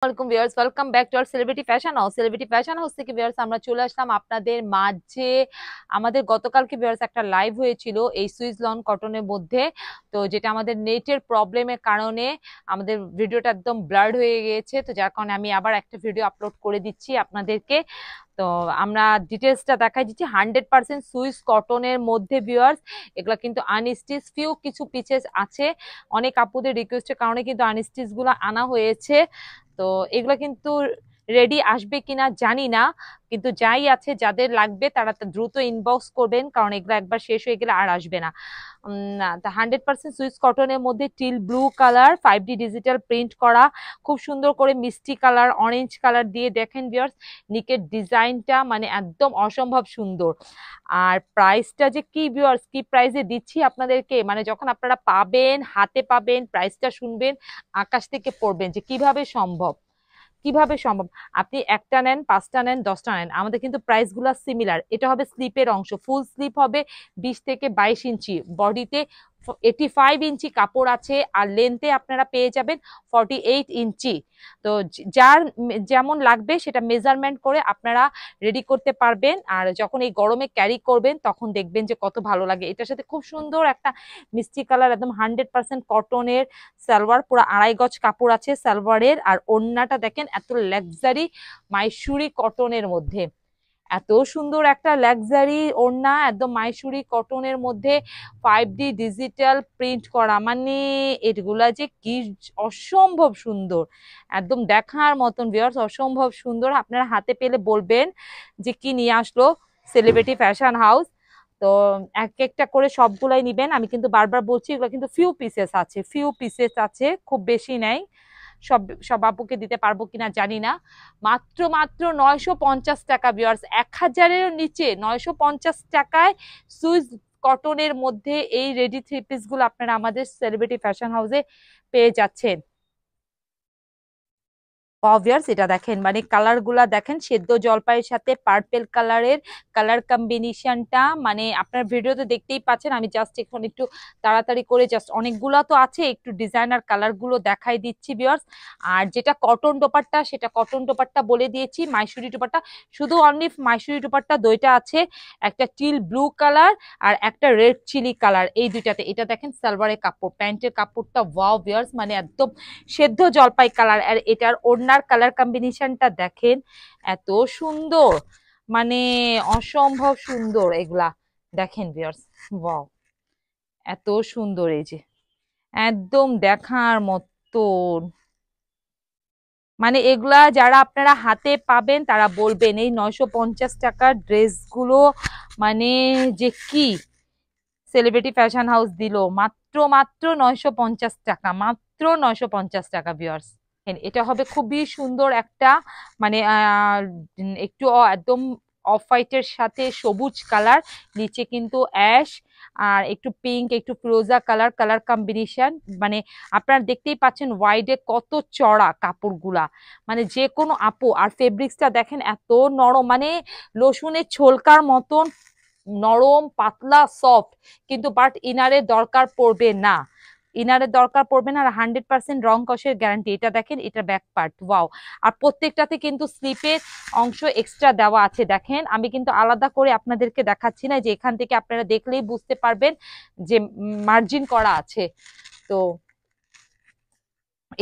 Welcome viewers, welcome back to our celebrity fashion house. Celebrity fashion house থেকে viewers আমরা চলে আসলাম আপনাদের মাঝে। আমাদের গতকালকে ভিউয়ার্স একটা লাইভ হয়েছিল এই সুইস লন কটনের মধ্যে। তো যেটা আমাদের নেটের প্রবলেমের কারণে আমাদের ভিডিওটা একদম ব্লার্ড হয়ে গিয়েছে, তো যার কারণে আমি আবার একটা ভিডিও আপলোড করে দিচ্ছি আপনাদেরকে। তো আমরা ডিটেলসটা দেখাই দিচ্ছি। 100% সুইস কটনের মধ্যে ভিউয়ার্স, এগুলা কিন্তু আনস্টিচ, ফিউ কিছু পিসেস আছে। অনেক আপুদের রিকোয়েস্টের কারণে কিন্তু আনস্টিচ গুলো আনা হয়েছে। তো এগুলো কিন্তু রেডি আসবে কিনা জানি না, কিন্তু যাই আছে যাদের লাগবে তারা তো দ্রুত ইনবক্স করবেন, কারণ এগুলো একবার শেষ হয়ে গেলে আর আসবে না। 100% সুইস কটনের মধ্যে teal blue colour 5D digital print করা, খুব সুন্দর করে মিষ্টি কালার অরেঞ্জ কালার দিয়ে দেখেন ভিউয়ার্স নিকের ডিজাইনটা মানে একদম অসম্ভব সুন্দর। আর প্রাইসটা যে কি ভিউয়ার্স, কি প্রাইসে দিচ্ছি আপনাদেরকে, মানে যখন আপনারা পাবেন হাতে পাবেন প্রাইসটা শুনবেন আকাশ থেকে পড়বেন যে কিভাবে সম্ভব, কিভাবে সম্ভব। আপনি একটা নেন, পাঁচটা নেন, 10টা নেন, আমাদের কিন্তু প্রাইস গুলা সিমিলার। এটা হবে স্লিপের অংশ, ফুল স্লিপ হবে 20 থেকে 22 ইঞ্চি, বডিতে 85 ইঞ্চি কাপড় আছে, আর লেন্থে আপনারা পেয়ে যাবেন 48 ইঞ্চি। তো যার যেমন লাগবে সেটা মেজারমেন্ট করে আপনারা রেডি করতে পারবেন, আর যখন এই গরমে ক্যারি করবেন তখন দেখবেন যে কত ভালো লাগে। এটার সাথে খুব সুন্দর একটা মিষ্টি কালার একদম 100% কটনের সালোয়ার, পুরো 2.5 গজ কাপড় আছে সালোয়ারের, আর ওড়নাটা দেখেন এত লাক্সারি মাইসুরি কটনের মধ্যে, এত সুন্দর একটা লাক্সারি ওড়না একদম মাইসুরি কটনের মধ্যে 5D ডিজিটাল প্রিন্ট করা, মানে এগুলা যে কি অসম্ভব সুন্দর, একদম দেখার মতন ভিউয়ার্স, অসম্ভব সুন্দর। আপনারা হাতে পেলে বলবেন যে কি নিয়ে আসলো সেলিব্রিটি ফ্যাশন হাউস। তো এক একটা করে সবগুলাই নিবেন, আমি কিন্তু বারবার বলছি এগুলো কিন্তু ফিউ পিসেস আছে, ফিউ পিসেস আছে, খুব বেশি নাই। সব সব আপুকে দিতে পারবো কিনা জানি না। মাত্র মাত্র 950 টাকা ভিউয়ার্স, 1000-এর নিচে 950 টাকায় সুইস কটনের মধ্যে এই রেডি থ্রি পিস গুলো আপনারা আমাদের সেলিব্রিটি ফ্যাশন হাউসে পেয়ে যাচ্ছেন। অবভিয়াস এটা দেখেন, মানে কালার গুলা দেখেন, সেদ্ধ জলপাইয়ের সাথে পার্পেল কালারের কালার কম্বিনেশনটা, মানে আপনার ভিডিওতে দেখতেই পাচ্ছেন। আমি জাস্ট এখন একটু তাড়াতাড়ি করে জাস্ট অনেকগুলা তো আছে, একটু ডিজাইনার কালার গুলো দেখাই দিচ্ছি ভিউয়ার্স। আর যেটা কটন দোপাট্টা সেটা কটন দোপাট্টা বলে দিয়েছি, মাইসুরি দোপাট্টা শুধু অনলি মাইসুরি দোপাট্টা দুইটা আছে, একটা টিল ব্লু কালার আর একটা রেড চিলি কালার, এই দুইটাতে। এটা দেখেন সালোয়ারের কাপড়, প্যান্টের কাপড়টা ওয়াও ভিউয়ার্স, মানে একদম সেদ্ধ জলপাই কালার, আর এটার ওড়নার কালার কম্বিনেশনটা দেখেন এত সুন্দর, মানে অসম্ভব সুন্দর। এগুলা দেখেন ভিউয়ার্স, ওয়াও এত সুন্দর, এই যে একদম দেখার মতন। মানে এগুলা যারা আপনারা হাতে পাবেন তারা বলবেন এই 950 টাকার ড্রেসগুলো মানে যে কি সেলিব্রিটি ফ্যাশন হাউস দিল, মাত্র মাত্র 950 টাকা, মাত্র 950 টাকা ভিউয়ার্স। এটা হবে খুবই সুন্দর একটা, মানে একটু একদম অফ হোয়াইটের সাথে সবুজ কালার, নিচে কিন্তু অ্যাশ আর একটু পিঙ্ক একটু ফিরোজা কালার, কালার কম্বিনেশন। মানে আপনারা দেখতেই পাচ্ছেন ওয়াইডে কত চড়া কাপড়গুলা, মানে যে কোনো আপু। আর ফেব্রিক্সটা দেখেন এত নরম, মানে রসুনের ছোলকার মতন নরম পাতলা সফট, কিন্তু বাট ইনারের দরকার পড়বে না, ইনারের দরকার পড়বে না। আর 100% রং কষের গ্যারান্টি। এটা দেখেন, এটা ব্যাক পার্ট ওয়াও। আর প্রত্যেকটাতে কিন্তু স্লিপের অংশ এক্সট্রা দেওয়া আছে, দেখেন আমি কিন্তু আলাদা করে আপনাদেরকে দেখাচ্ছি না, যে এখান থেকে আপনারা দেখলেই বুঝতে পারবেন যে মার্জিন করা আছে। তো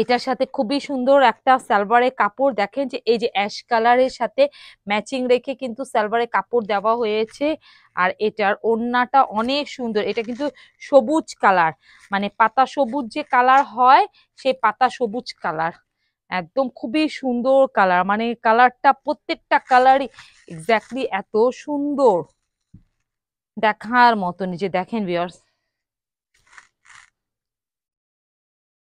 এটার সাথে খুবই সুন্দর একটা সালোয়ারের কাপড় দেখেন, যে এই যে অ্যাশ কালারের সাথে ম্যাচিং রেখে কিন্তু সালোয়ারের কাপড় দেওয়া হয়েছে। আর এটার ওড়নাটা অনেক সুন্দর, এটা কিন্তু সবুজ কালার, মানে পাতা সবুজ যে কালার হয় সেই পাতা সবুজ কালার, একদম খুবই সুন্দর কালার, মানে কালারটা প্রত্যেকটা কালারই এক্স্যাক্টলি এত সুন্দর দেখার মতন। যে দেখেন ভিউয়ার্স,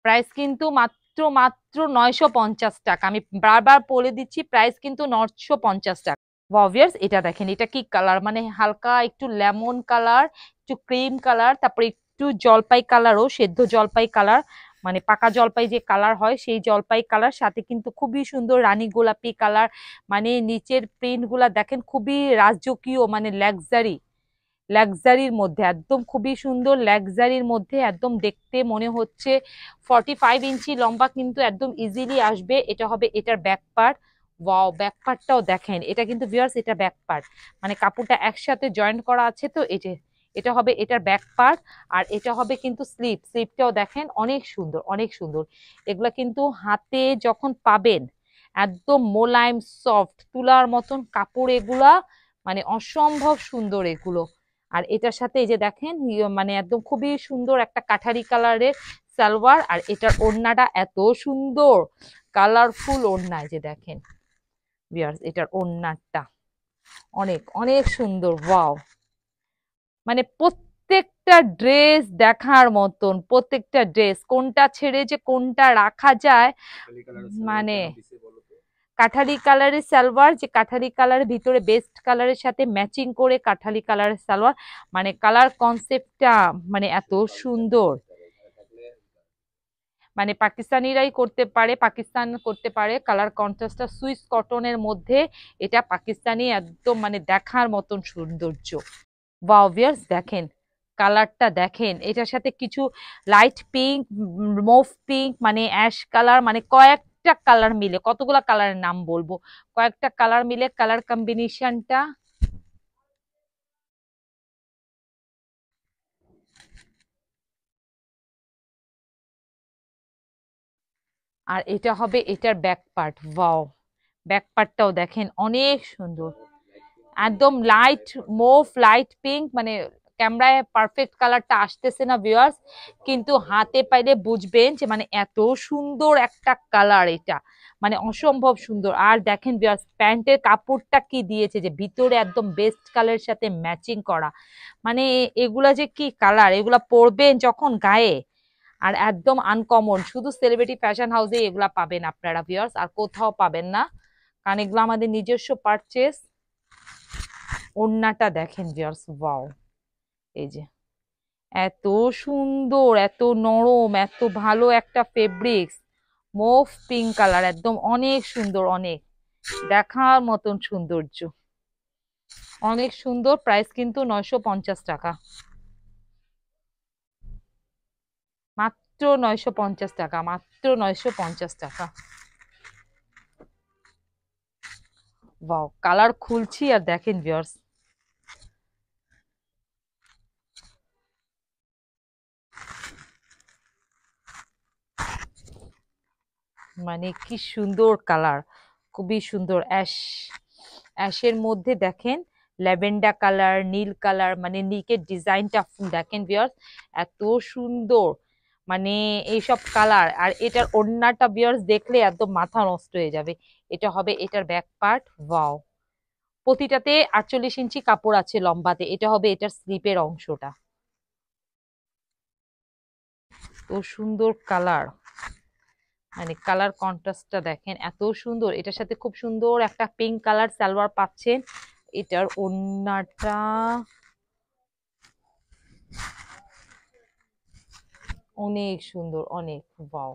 প্রাইস কিন্তু মাত্র মাত্র 950 টাকা, আমি বারবার বলে দিচ্ছি প্রাইস কিন্তু 950 টাকা। ওয়াভিয়ার্স এটা দেখেন, এটা কি কালার, মানে হালকা একটু লেমন কালার, একটু ক্রিম কালার, তারপরে একটু জলপাই কালারও, সেদ্ধ জলপাই কালার, মানে পাকা জলপাই যে কালার হয় সেই জলপাই কালার, সাথে কিন্তু খুবই সুন্দর রানী গোলাপি কালার। মানে নিচের প্রিন্ট গুলা দেখেন খুবই রাজকীয়, মানে লাক্সারি, লাক্সারির মধ্যে একদম খুবই সুন্দর, লাক্সারির মধ্যে একদম দেখতে মনে হচ্ছে 45 ইঞ্চি লম্বা, কিন্তু একদম ইজিলি আসবে। এটা হবে এটার ব্যাক পার্ট। ওয়াও, ব্যাক পার্টটাও দেখেন, এটা কিন্তু ভিউয়ার্স এটা ব্যাক পার্ট, মানে কাপড়টা একসাথে জয়েন্ট করা আছে। তো এই যে এটা হবে এটার ব্যাক পার্ট, আর এটা হবে কিন্তু স্লিপটাও দেখেন অনেক সুন্দর, অনেক সুন্দর। এগুলা কিন্তু হাতে যখন পাবেন একদম মোলায়েম সফট তুলার মতন কাপড় এগুলা, মানে অসম্ভব সুন্দর এগুলো। আর এটার সাথে এই যে দেখেন মানে একদম খুবই সুন্দর একটা কাঠারি কালারের সালোয়ার, আর এটার ওড়নাটা এত সুন্দর কালারফুল ওড়না। এই যে দেখেন ভিউয়ার্স এটার ওড়নাটা অনেক অনেক সুন্দর। ওয়াও, মানে প্রত্যেকটা ড্রেস দেখার মতন, প্রত্যেকটা ড্রেস কোনটা ছেড়ে যে কোনটা রাখা যায়। মানে কাঠালি কালারের সালোয়ার, যে কাঠালি কালারের ভিতরে বেস্ট কালারের সাথে ম্যাচিং করে কাঠালি কালারের সালোয়ার, মানে কালার কনসেপ্টটা মানে এত সুন্দর। মানে পাকিস্তানিরাই করতে পারে, পাকিস্তান করতে পারে কালার কন্ট্রাস্টটা সুইস কটনের মধ্যে। এটা পাকিস্তানি একদম মানে দেখার মতন সৌন্দর্য। ওয়াও ভিউয়ার্স দেখেন কালারটা দেখেন, এটার সাথে কিছু লাইট পিঙ্ক, মুভ পিঙ্ক, মানে অ্যাশ কালার, মানে কয়েকটা কালার মিলে, কতগুলা কালারের নাম বলবো, কয়েকটা কালার মিলে কালার কম্বিনেশনটা। আর এটা হবে এটার ব্যাক পার্ট। ওয়াও, ব্যাক পার্টটাও দেখেন অনেক সুন্দর, একদম লাইট মুভ লাইট পিঙ্ক, মানে ক্যামেরায় পারফেক্ট কালারটা আসতেছে না ভিউয়ার্স, কিন্তু হাতে পাইলে বুঝবেন যে মানে এত সুন্দর একটা কালার এটা, মানে অসম্ভব সুন্দর। আর দেখেন ভিউয়ার্স প্যান্টের কাপড়টা কি দিয়েছে, যে ভিতরে একদম বেস্ট কালারের সাথে ম্যাচিং করা, মানে এগুলা যে কি কালার, এগুলা পরবেন যখন গায়ে আর একদম আনকমন, শুধু সেলিব্রিটি ফ্যাশন হাউসে এগুলা পাবেন আপনারা ভিউয়ার্স, আর কোথাও পাবেন না, কারণ এগুলো আমাদের নিজস্ব পারচেস। ওড়নাটা দেখেন ভিউয়ার্স, ওয়াও, এই যে এত সুন্দর, এত নরম, এত ভালো একটা ফেব্রিক্স, মুভ পিঙ্ক কালার, একদম অনেক সুন্দর, অনেক দেখার মতন সৌন্দর্য, অনেক সুন্দর। প্রাইস কিন্তু 950 টাকা, মাত্র 950 টাকা, মাত্র 950 টাকা। ওয়াও, কালার খুলছি আর দেখেন ভিউয়ার্স, মানে কি সুন্দর কালার, খুবই সুন্দর। অ্যাশের মধ্যে দেখেন ল্যাভেন্ডার কালার, নীল কালার, মানে নিকের ডিজাইনটা দেখেন ভিউয়ার্স এত সুন্দর, মানে এইসব কালার। আর এটার ওড়নাটা ভিউয়ার্স দেখলে একদম মাথা নষ্ট হয়ে যাবে। এটা হবে এটার ব্যাক পার্ট। ওয়াও, প্রতিটাতে 48 ইঞ্চি কাপড় আছে লম্বাতে। এটা হবে এটার স্লিপের অংশটা, তো সুন্দর কালার, মানে কালার কন্ট্রাস্টটা দেখেন এত সুন্দর। এটার সাথে খুব সুন্দর একটা পিঙ্ক কালার সালোয়ার পাচ্ছেন। এটার ওড়নাটা অনেক সুন্দর, অনেক। ওয়াও,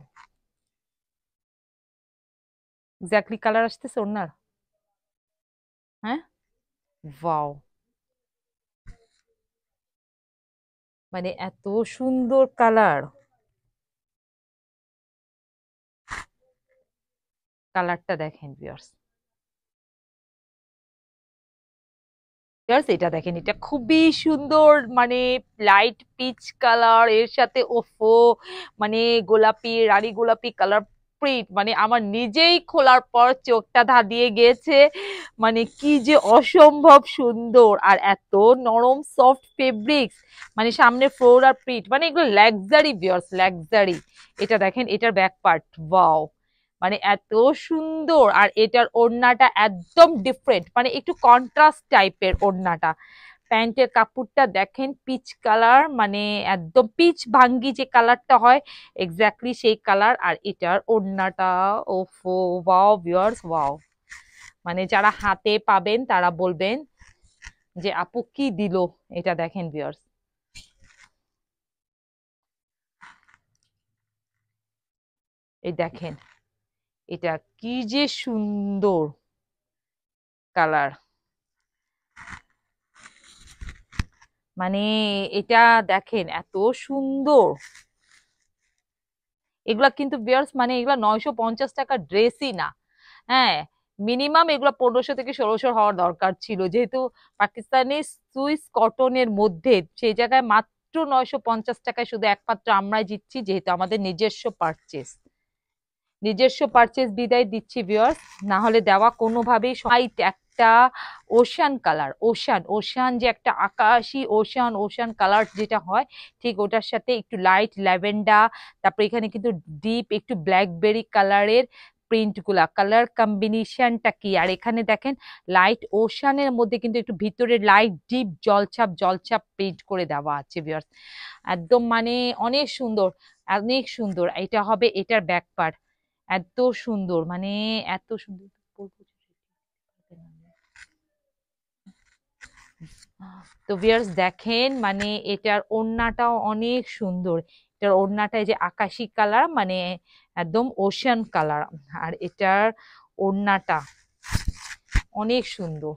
এক্স্যাক্টলি কালার আসতেছে ওড়নার। হ্যাঁ, ওয়াও, মানে এত সুন্দর কালার, কালারটা দেখেন ভিউয়ার্স। এটা দেখেন, এটা খুবই সুন্দর, মানে লাইট পিচ কালার এর সাথে ওফো, মানে গোলাপি, রানী গোলাপি কালার প্রিন্ট, মানে আমার নিজেই খোলার পর চোখটা ধাঁধিয়ে গিয়েছে, মানে কি যে অসম্ভব সুন্দর। আর এত নরম সফট ফেব্রিক্স, মানে সামনে ফ্লোর আর প্রিন্ট, মানে এগুলো লাক্সারি ভিউয়ার্স, লাক্সারি। এটা দেখেন এটার ব্যাক পার্ট। ওয়াও, মানে এত সুন্দর। আর এটার ওড়নাটা একদম ডিফারেন্ট, মানে একটু কন্ট্রাস্ট টাইপের ওড়নাটা। প্যান্টের কাপড়টা দেখেন পিচ কালার, মানে একদম পিচ ভাঙ্গি যে কালারটা হয় এক্স্যাক্টলি সেই কালার। আর এটার ওড়নাটা ওফো, ওয়াও ভিউয়ার্স, ওয়াও, মানে যারা হাতে পাবেন তারা বলবেন যে আপু কি দিল। এটা দেখেন ভিউয়ার্স, এই দেখেন এটা কি যে সুন্দর কালার, মানে এটা দেখেন এত সুন্দর। এগুলা কিন্তু বিয়ার্স মানে এগুলা 950 টাকার ড্রেসই না। হ্যাঁ, মিনিমাম এগুলো 1500 থেকে 1600 হওয়ার দরকার ছিল, যেহেতু পাকিস্তানি সুইস কটনের মধ্যে সেই জায়গায় মাত্র 950 টাকায় শুধু একমাত্র আমরাই দিচ্ছি, যেহেতু আমাদের নিজস্ব পারচেস বিদায় দিচ্ছি ভিউয়ার্স। না হলে দেওয়া কোনোভাবেই হোয়াইট একটা ওশান কালার, ওশান যে একটা আকাশি ওশান কালার যেটা হয়, ঠিক ওটার সাথে একটু লাইট ল্যাভেন্ডার, তারপরে এখানে কিন্তু ডিপ একটু ব্ল্যাকবেরি কালারের প্রিন্ট গুলা, কালার কম্বিনেশনটা কি। আর এখানে দেখেন লাইট ওশানের মধ্যে কিন্তু একটু ভিতরে লাইট ডিপ জলছাপ জলছাপ প্রিন্ট করে দেওয়া আছে ভিউয়ার্স। একদম মানে অনেক সুন্দর, অনেক সুন্দর। এটা হবে এটার ব্যাক পার্ট। এত সুন্দর মানে এত সুন্দর তো ভিউয়ার্স দেখেন মানে এটার ওড়নাটাও অনেক সুন্দর। এটার ওড়নাটায় যে আকাশি কালার মানে একদম ওশান কালার, আর এটার ওড়নাটা অনেক সুন্দর।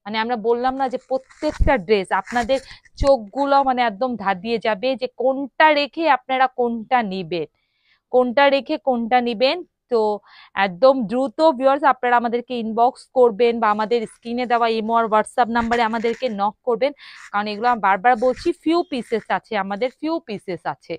মানে আমরা বললাম না যে প্রত্যেকটা ড্রেস আপনাদের চোখগুলো মানে একদম ধাঁধিয়ে যাবে যে কোনটা রেখে আপনারা কোনটা নিবেন, কোনটা রেখে কোনটা নিবেন। তো একদম দ্রুত ভিউয়ার্স আপনারা আমাদেরকে ইনবক্স করবেন বা আমাদের স্ক্রিনে দেওয়া ইমো আর হোয়াটসঅ্যাপ নাম্বারে আমাদেরকে নক করবেন, কারণ এগুলো আমি বারবার বলছি ফিউ পিসেস আছে, আমাদের ফিউ পিসেস আছে।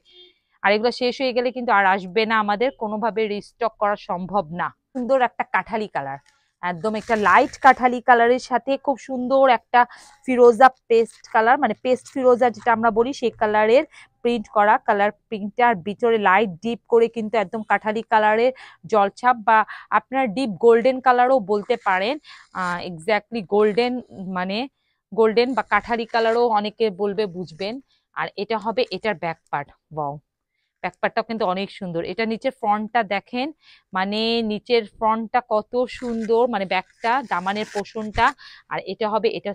আর এগুলো শেষ হয়ে গেলে কিন্তু আর আসবে না, আমাদের কোনোভাবে রিস্টক করা সম্ভব না। সুন্দর একটা কাঠালি কালার, একদম একটা লাইট কাঠালি কালারের সাথে খুব সুন্দর একটা ফিরোজা পেস্ট কালার, মানে পেস্ট ফিরোজা যেটা আমরা বলি সেই কালারের প্রিন্ট করা, কালার প্রিন্টটার ভিতরে লাইট ডিপ করে কিন্তু একদম কাঠালি কালারের জলছাপ, বা আপনার ডিপ গোল্ডেন কালারও বলতে পারেন। এক্স্যাক্টলি গোল্ডেন মানে গোল্ডেন বা কাঠালি কালারও অনেকে বলবে, বুঝবেন। আর এটা হবে এটার ব্যাক পার্ট। ওয়াও, ব্যাকপার্টটাও কিন্তু অনেক সুন্দর। এটা নিচের ফ্রন্টটা দেখেন, মানে নিচের ফ্রন্টটা কত সুন্দর, মানে ব্যাকটা দামানের পোর্শনটা। আর এটা হবে এটা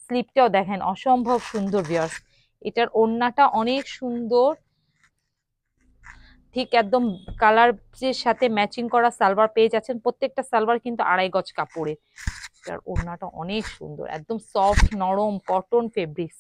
স্লিপটাও দেখেন অসম্ভব সুন্দর ভিউয়ার্স। এটার ওড়নাটা অনেক সুন্দর, ঠিক একদম কালারের সাথে ম্যাচিং করা সালোয়ার পেয়ে যাচ্ছেন। প্রত্যেকটা সালোয়ার কিন্তু 2.5 গজ কাপড়ের। এটার ওড়নাটা অনেক সুন্দর, একদম সফট নরম কটন ফেব্রিক্স।